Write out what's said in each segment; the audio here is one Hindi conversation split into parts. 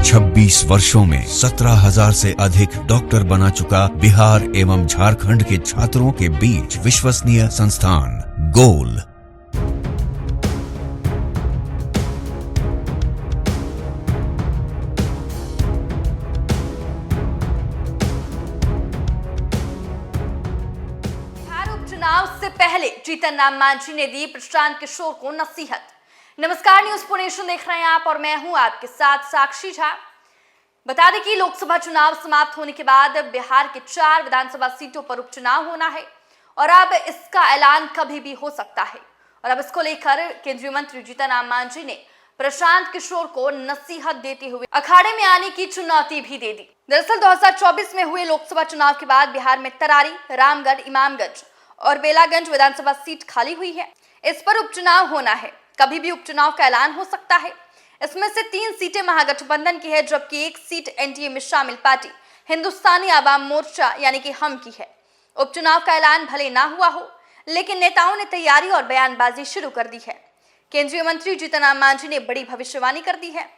26 वर्षों में 17,000 से अधिक डॉक्टर बना चुका बिहार एवं झारखंड के छात्रों के बीच विश्वसनीय संस्थान गोल। उपचुनाव से पहले जीतन राम मांझी ने दी प्रशांत किशोर को नसीहत। नमस्कार, न्यूज पुनेशन देख रहे हैं आप और मैं हूं आपके साथ साक्षी झा। बता दें कि लोकसभा चुनाव समाप्त होने के बाद बिहार के 4 विधानसभा सीटों पर उपचुनाव होना है और अब इसका ऐलान कभी भी हो सकता है। और अब इसको लेकर केंद्रीय मंत्री जीतन राम मांझी ने प्रशांत किशोर को नसीहत देते हुए अखाड़े में आने की चुनौती भी दे दी। दरअसल 2024 में हुए लोकसभा चुनाव के बाद बिहार में तरारी, रामगढ़, इमामगंज और बेलागंज विधानसभा सीट खाली हुई है। इस पर उपचुनाव होना है, कभी भी उपचुनाव का ऐलान हो सकता है। इसमें से 3 सीटें महागठबंधन की है, जबकि 1 सीट एनडीए में शामिल पार्टी हिंदुस्तानी आवाम मोर्चा यानी कि हम की है। उपचुनाव का ऐलान भले ना हुआ हो, लेकिन नेताओं ने तैयारी और बयानबाजी शुरू कर दी है। केंद्रीय मंत्री जीतन राम मांझी ने बड़ी भविष्यवाणी कर दी है।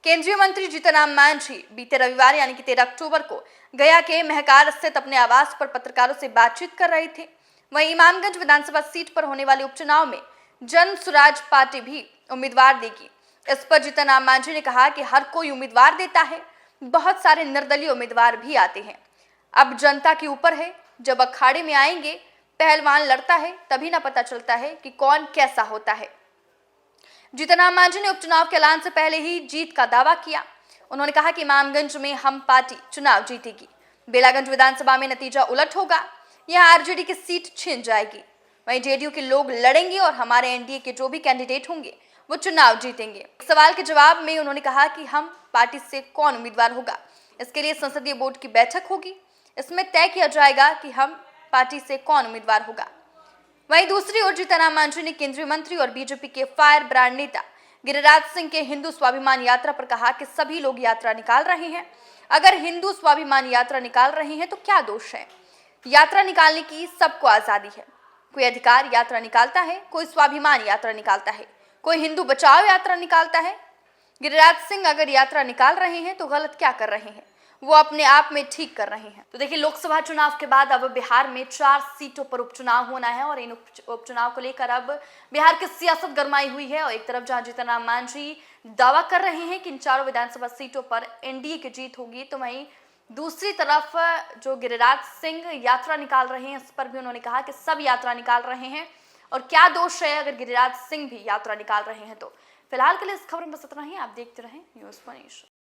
केंद्रीय मंत्री जीतन राम मांझी बीते रविवार यानी कि 13 अक्टूबर को गया के महकार स्थित अपने आवास पर पत्रकारों से बातचीत कर रहे थे। वहीं इमामगंज विधानसभा सीट पर होने वाले उपचुनाव में जन सुराज पार्टी भी उम्मीदवार देगी। इस पर जीतन राम मांझी ने कहा कि हर कोई उम्मीदवार देता है, बहुत सारे निर्दलीय उम्मीदवार भी आते हैं। अब जनता के ऊपर है, जब अखाड़े में आएंगे, पहलवान लड़ता है, तभी ना पता चलता है कि कौन कैसा होता है। जीतन राम मांझी ने उपचुनाव के ऐलान से पहले ही जीत का दावा किया। उन्होंने कहा कि इमामगंज में हम पार्टी चुनाव जीतेगी, बेलागंज विधानसभा में नतीजा उलट होगा, यहाँ आरजेडी की सीट छिन जाएगी, वहीं जेडीयू के लोग लड़ेंगे और हमारे एनडीए के जो भी कैंडिडेट होंगे वो चुनाव जीतेंगे। एक सवाल के जवाब में उन्होंने कहा कि हम पार्टी से कौन उम्मीदवार होगा, इसके लिए संसदीय बोर्ड की बैठक होगी, इसमें तय किया जाएगा कि हम पार्टी से कौन उम्मीदवार होगा। वहीं दूसरी ओर जीतन राम मांझी ने केंद्रीय मंत्री और बीजेपी के फायर ब्रांड नेता गिरिराज सिंह के हिंदू स्वाभिमान यात्रा पर कहा कि सभी लोग यात्रा निकाल रहे हैं, अगर हिंदू स्वाभिमान यात्रा निकाल रहे हैं तो क्या दोष है। यात्रा निकालने की सबको आजादी है, कोई अधिकार यात्रा निकालता है, कोई स्वाभिमान यात्रा निकालता है, कोई हिंदू बचाओ यात्रा निकालता है। गिरिराज सिंह अगर यात्रा निकाल रहे हैं तो गलत क्या कर रहे हैं, वो अपने आप में ठीक कर रहे हैं। तो देखिए, लोकसभा चुनाव के बाद अब बिहार में 4 सीटों पर उपचुनाव होना है और इन उपचुनाव को लेकर अब बिहार की सियासत गरमाई हुई है। और एक तरफ जहां जीतन राम मांझी दावा कर रहे हैं कि इन 4 विधानसभा सीटों पर एनडीए की जीत होगी, तो वहीं दूसरी तरफ जो गिरिराज सिंह यात्रा निकाल रहे हैं, इस पर भी उन्होंने कहा कि सब यात्रा निकाल रहे हैं और क्या दोष है अगर गिरिराज सिंह भी यात्रा निकाल रहे हैं। तो फिलहाल के लिए इस खबर में बस इतना ही। आप देखते रहें न्यूज़ पुनेशन।